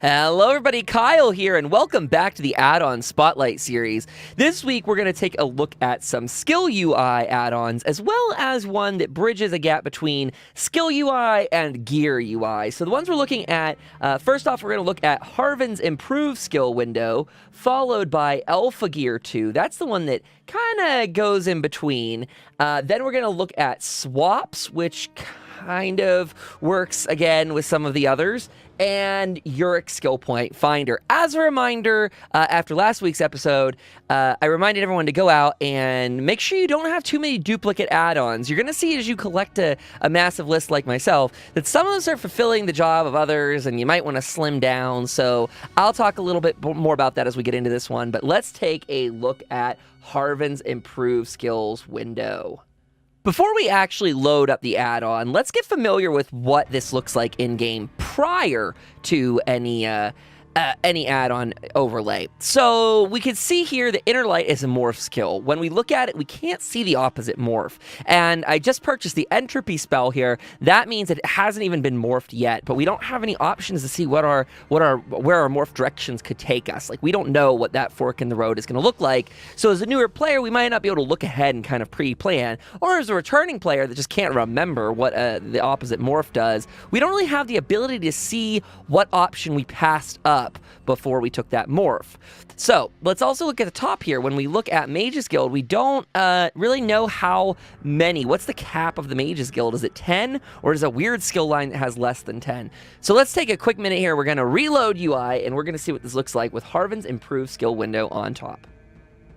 Hello everybody, Kyle here, and welcome back to the Addon Spotlight series. This week we're going to take a look at some Skill UI add-ons, as well as one that bridges a gap between Skill UI and Gear UI. So the ones we're looking at, first off we're going to look at Harven's Improved Skill window, followed by AlphaGear 2. That's the one that kind of goes in between. Then we're going to look at SWAPS, which kind of works again with some of the others, and Urichs Skill Point Finder. As a reminder, after last week's episode, I reminded everyone to go out and make sure you don't have too many duplicate add-ons. You're going to see as you collect a massive list like myself that some of those are fulfilling the job of others, and you might want to slim down. So I'll talk a little bit more about that as we get into this one, but let's take a look at Harven's Improved Skills window. Before we actually load up the add-on, let's get familiar with what this looks like in-game prior to any add-on overlay. So we can see here the inner light is a morph skill. When we look at it, we can't see the opposite morph. And I just purchased the entropy spell here. That means that it hasn't even been morphed yet, but we don't have any options to see where our morph directions could take us. Like, we don't know what that fork in the road is going to look like. So as a newer player, we might not be able to look ahead and kind of pre-plan. Or as a returning player that just can't remember what the opposite morph does, we don't really have the ability to see what option we passed up before we took that morph. So let's also look at the top here. When we look at Mage's Guild, we don't really know how many. What's the cap of the Mage's Guild? Is it 10? Or is it a weird skill line that has less than 10? So let's take a quick minute here. We're going to reload UI, and we're going to see what this looks like with Harven's Improved Skill window on top.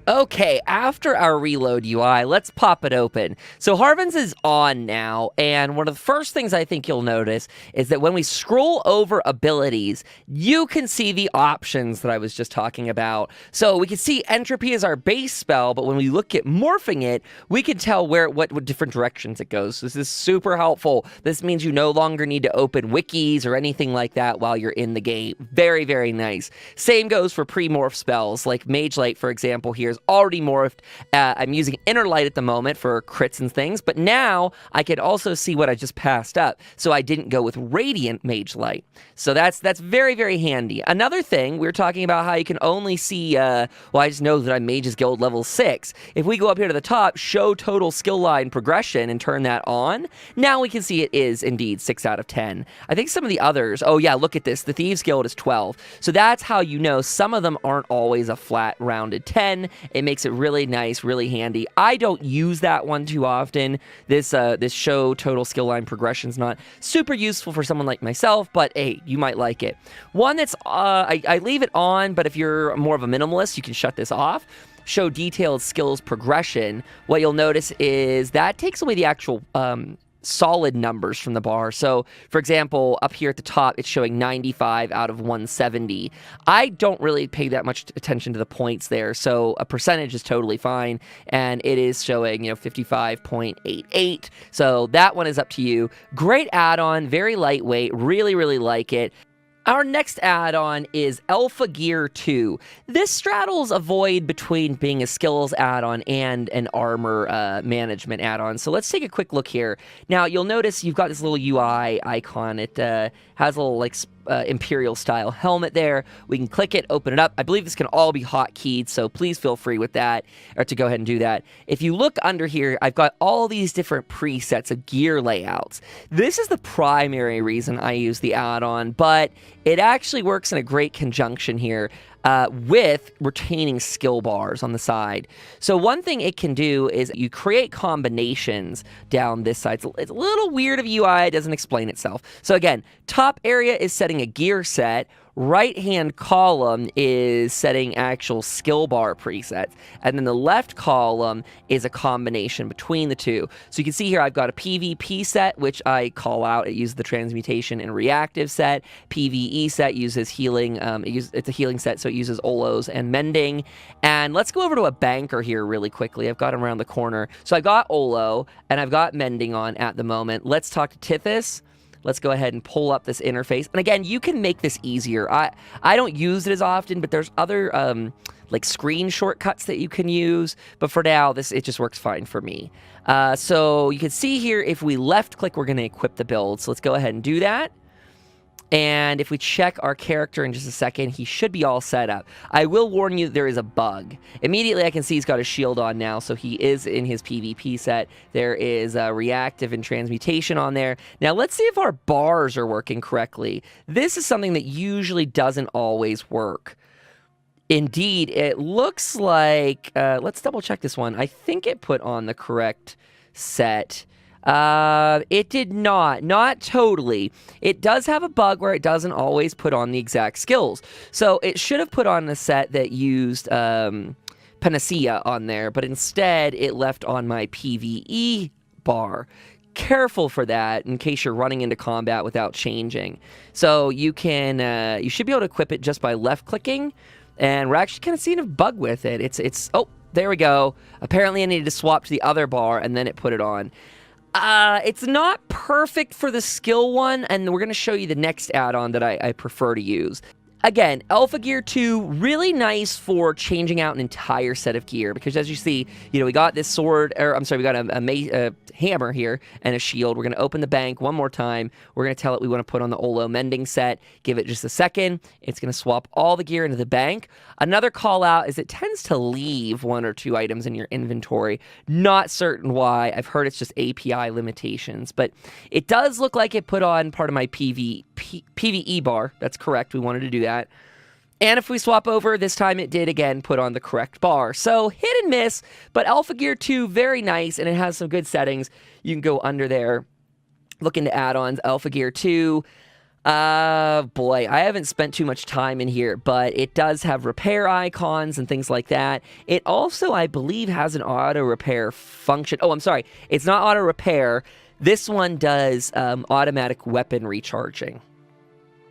Okay, after our reload UI, let's pop it open. So Harvens is on now, and one of the first things I think you'll notice is that when we scroll over abilities, you can see the options that I was just talking about. So we can see entropy is our base spell, but when we look at morphing it, we can tell what different directions it goes. So this is super helpful. This means you no longer need to open wikis or anything like that while you're in the game. Very, very nice. Same goes for pre-morph spells, like Mage Light, for example, here is already morphed. I'm using Inner Light at the moment for crits and things, but now I can also see what I just passed up, so I didn't go with Radiant Mage Light. So that's very, very handy. Another thing, we were talking about how you can only see, well, I just know that I'm Mage's Guild level 6. If we go up here to the top, show total skill line progression and turn that on, now we can see it is indeed 6 out of 10. I think some of the others, oh yeah, look at this, the Thieves Guild is 12. So that's how you know some of them aren't always a flat rounded 10. It makes it really nice, really handy. I don't use that one too often. This show total skill line progression is not super useful for someone like myself, but hey, you might like it. One that's, I leave it on, but if you're more of a minimalist, you can shut this off. Show detailed skills progression. What you'll notice is that takes away the actual solid numbers from the bar. So, for example, up here at the top, it's showing 95 out of 170. I don't really pay that much attention to the points there, so a percentage is totally fine, and it is showing, 55.88. So that one is up to you. Great add-on, very lightweight, really, really like it. Our next add-on is AlphaGear 2. This straddles a void between being a skills add-on and an armor management add-on. So let's take a quick look here. Now, you'll notice you've got this little UI icon. It has a little, Imperial style helmet there. We can click it, open it up. I believe this can all be hotkeyed, so please feel free with that, or to go ahead and do that. If you look under here, I've got all these different presets of gear layouts. This is the primary reason I use the add-on, but it actually works in a great conjunction here with retaining skill bars on the side. So one thing it can do is you create combinations down this side. It's a little weird of UI, it doesn't explain itself. So again, top area is setting a gear set. Right-hand column is setting actual skill bar presets, and then the left column is a combination between the two. So you can see here I've got a PvP set, which I call out. It uses the transmutation and reactive set. PvE set uses healing. It's a healing set, so it uses Olos and mending. And let's go over to a banker here really quickly. I've got him around the corner. So I've got Olo, and I've got mending on at the moment. Let's talk to Tithys. Let's go ahead and pull up this interface. And again, you can make this easier. I don't use it as often, but there's other like screen shortcuts that you can use. But for now, it just works fine for me. So you can see here, if we left click, we're going to equip the build. So let's go ahead and do that. And if we check our character in just a second, he should be all set up. I will warn you, there is a bug. Immediately, I can see he's got a shield on now, so he is in his PvP set. There is reactive and transmutation on there. Now, let's see if our bars are working correctly. This is something that usually doesn't always work. Indeed, it looks like... let's double-check this one. I think it put on the correct set. It did not totally. It does have a bug where it doesn't always put on the exact skills. So it should have put on a set that used Panacea on there, but instead it left on my PvE bar. Careful for that in case you're running into combat without changing. So you can, you should be able to equip it just by left clicking, and we're actually kind of seeing a bug with it. Oh, there we go. Apparently I needed to swap to the other bar and then it put it on. It's not perfect for the skill one, and we're going to show you the next add-on that I prefer to use. Again, AlphaGear 2, really nice for changing out an entire set of gear, because as you see, we got this sword, or I'm sorry, we got a hammer here and a shield. We're going to open the bank one more time. We're going to tell it we want to put on the Olo mending set. Give it just a second. It's going to swap all the gear into the bank. Another call out is it tends to leave 1 or 2 items in your inventory. Not certain why. I've heard it's just API limitations, but it does look like it put on part of my PvE bar. That's correct. We wanted to do that. And if we swap over, this time it did again put on the correct bar. So hit and miss, but AlphaGear 2, very nice, and it has some good settings. You can go under there, look into add-ons, AlphaGear 2. Boy, I haven't spent too much time in here, but it does have repair icons and things like that. It also, I believe, has an auto repair function. Oh, I'm sorry. It's not auto repair. This one does automatic weapon recharging.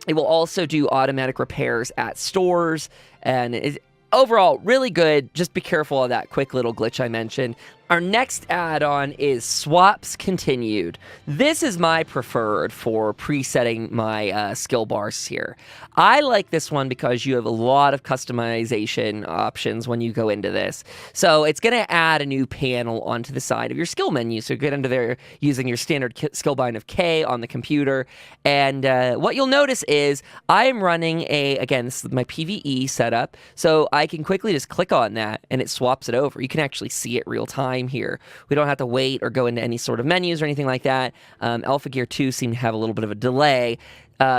It will also do automatic repairs at stores, and overall, really good. Just be careful of that quick little glitch I mentioned. Our next add-on is SWAPS Continued. This is my preferred for presetting my skill bars here. I like this one because you have a lot of customization options when you go into this. So it's going to add a new panel onto the side of your skill menu. So get into there using your standard skill bind of K on the computer. And what you'll notice is I am running again, this is my PvE setup. So I can quickly just click on that and it swaps it over. You can actually see it real time here. We don't have to wait or go into any sort of menus or anything like that. AlphaGear 2 seemed to have a little bit of a delay.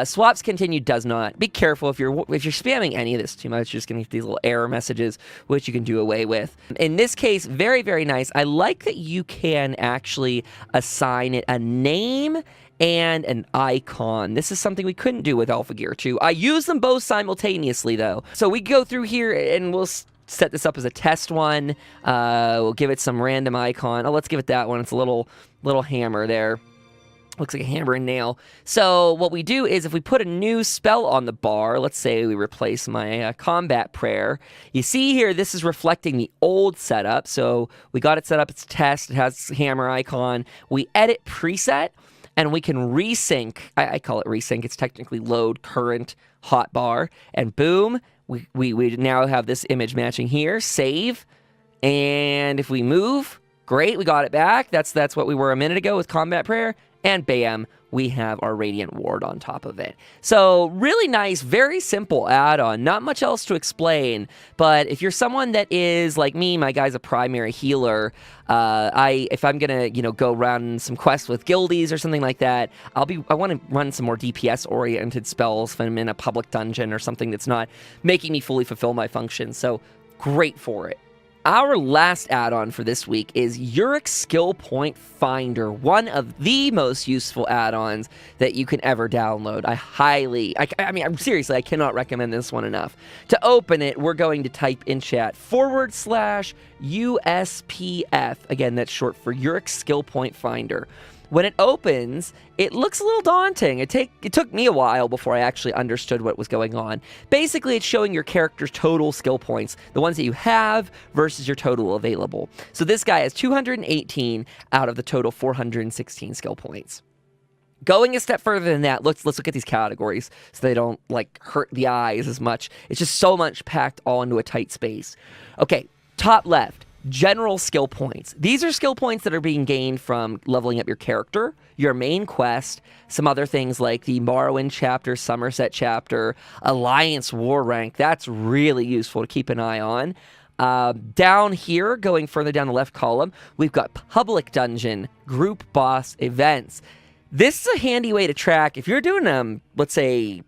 Swaps Continued does not. Be careful if you're spamming any of this too much, you're just going to get these little error messages, which you can do away with. In this case, very, very nice. I like that you can actually assign it a name and an icon. This is something we couldn't do with AlphaGear 2. I use them both simultaneously, though. So we go through here and we'll set this up as a test one. We'll give it some random icon. Oh, let's give it that one. It's a little hammer there. Looks like a hammer and nail. So what we do is if we put a new spell on the bar, let's say we replace my combat prayer, you see here this is reflecting the old setup. So we got it set up, it's test, it has hammer icon. We edit preset and we can resync. I call it resync. It's technically load current hotbar, and boom, we now have this image matching here. Save, and if we move, great, we got it back. That's what we were a minute ago with combat prayer. And bam, we have our Radiant Ward on top of it. So really nice, very simple add-on. Not much else to explain, but if you're someone that is like me, my guy's a primary healer, if I'm gonna, go run some quests with guildies or something like that, I want to run some more DPS-oriented spells if I'm in a public dungeon or something that's not making me fully fulfill my functions. So great for it. Our last add-on for this week is Urichs Skill Point Finder, one of the most useful add-ons that you can ever download. Seriously, I cannot recommend this one enough. To open it, we're going to type in chat /USPF. Again, that's short for Urichs Skill Point Finder. When it opens, it looks a little daunting. It took me a while before I actually understood what was going on. Basically, it's showing your character's total skill points, the ones that you have versus your total available. So this guy has 218 out of the total 416 skill points. Going a step further than that, let's look at these categories so they don't hurt the eyes as much. It's just so much packed all into a tight space. Okay, top left. General skill points. These are skill points that are being gained from leveling up your character, your main quest, some other things like the Morrowind chapter, Somerset chapter, Alliance war rank. That's really useful to keep an eye on. Down here, going further down the left column, we've got public dungeon, group boss events. This is a handy way to track if you're doing, let's say,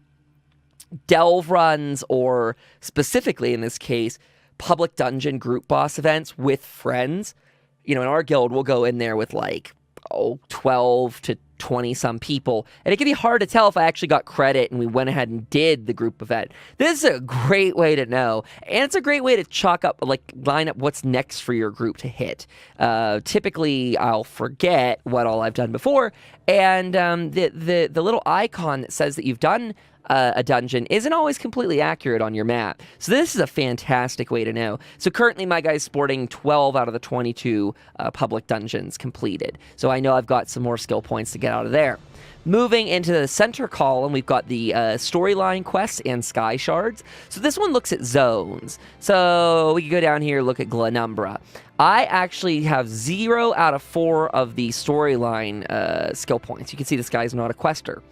delve runs, or specifically in this case, public dungeon group boss events with friends. In our guild, we'll go in there with 12 to 20 some people, and it can be hard to tell if I actually got credit and we went ahead and did the group event. This is a great way to know, and it's a great way to chalk up, line up what's next for your group to hit. Typically, I'll forget what all I've done before, and the little icon that says that you've done a dungeon isn't always completely accurate on your map. So this is a fantastic way to know. So currently my guy's sporting 12 out of the 22 public dungeons completed. So I know I've got some more skill points to get out of there. Moving into the center column, we've got the storyline quests and sky shards. So this one looks at zones. So we can go down here, look at Glenumbra. I actually have 0 out of 4 of the storyline skill points. You can see this guy's not a quester.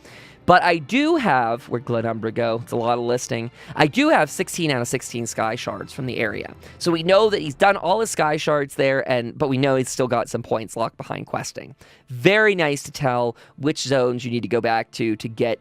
But I do have, where'd Glenumbra go? It's a lot of listing. I do have 16 out of 16 sky shards from the area. So we know that he's done all his sky shards there, but we know he's still got some points locked behind questing. Very nice to tell which zones you need to go back to get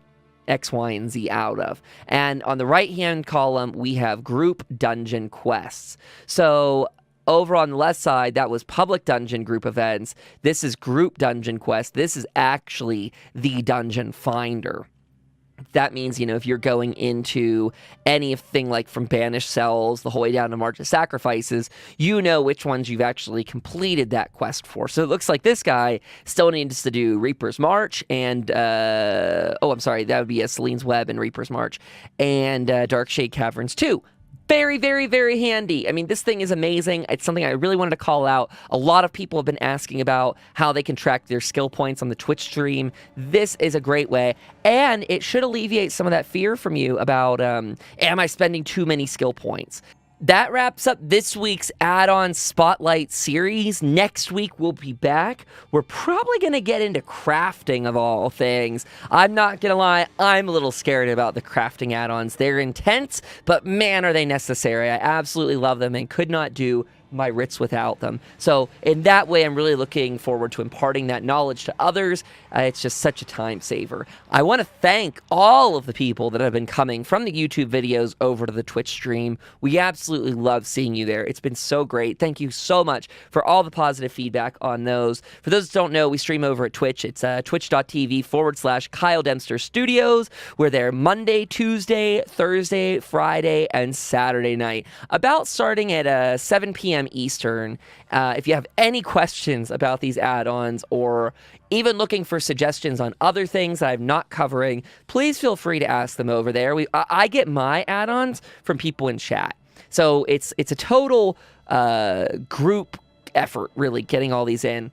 X, Y, and Z out of. And on the right-hand column, we have group dungeon quests. So over on the left side, that was public dungeon group events. This is group dungeon quest. This is actually the dungeon finder. That means, if you're going into anything like from Banished Cells the whole way down to March of Sacrifices, you know which ones you've actually completed that quest for. So it looks like this guy still needs to do Reaper's March and, that would be Celine's Web and Reaper's March, and Darkshade Caverns 2. Very, very, very handy. I mean, this thing is amazing. It's something I really wanted to call out. A lot of people have been asking about how they can track their skill points on the Twitch stream. This is a great way, and it should alleviate some of that fear from you about, am I spending too many skill points? That wraps up this week's Addon Spotlight series. Next week, we'll be back. We're probably going to get into crafting of all things. I'm not going to lie, I'm a little scared about the crafting add-ons. They're intense, but man, are they necessary. I absolutely love them and could not do my writs without them. So in that way, I'm really looking forward to imparting that knowledge to others. It's just such a time saver. I want to thank all of the people that have been coming from the YouTube videos over to the Twitch stream. We absolutely love seeing you there. It's been so great. Thank you so much for all the positive feedback on those. For those that don't know, we stream over at Twitch. It's twitch.tv/Kyle Dempster Studios. We're there Monday, Tuesday, Thursday, Friday, and Saturday night. About starting at 7 p.m. Eastern. If you have any questions about these add-ons or even looking for suggestions on other things that I'm not covering, please feel free to ask them over there. I get my add-ons from people in chat. So it's a total group effort, really, getting all these in.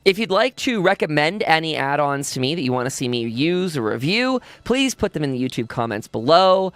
If you'd like to recommend any add-ons to me that you want to see me use or review, please put them in the YouTube comments below.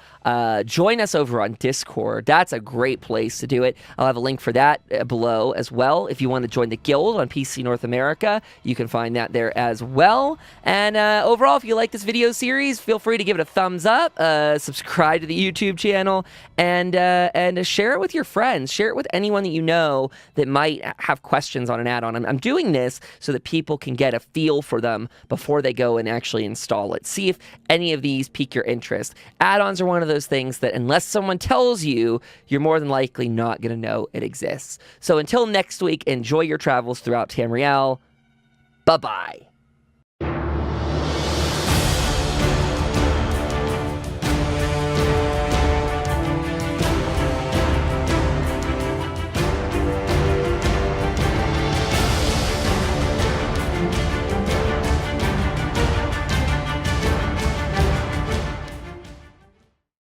Join us over on Discord. That's a great place to do it. I'll have a link for that below as well. If you want to join the guild on PC North America, you can find that there as well. And overall, if you like this video series, feel free to give it a thumbs up, subscribe to the YouTube channel, and share it with your friends. Share it with anyone that you know that might have questions on an add-on. I'm doing this so that people can get a feel for them before they go and actually install it. See if any of these pique your interest. Add-ons are one of those things that unless someone tells you, you're more than likely not going to know it exists. So until next week, enjoy your travels throughout Tamriel. Bye-bye.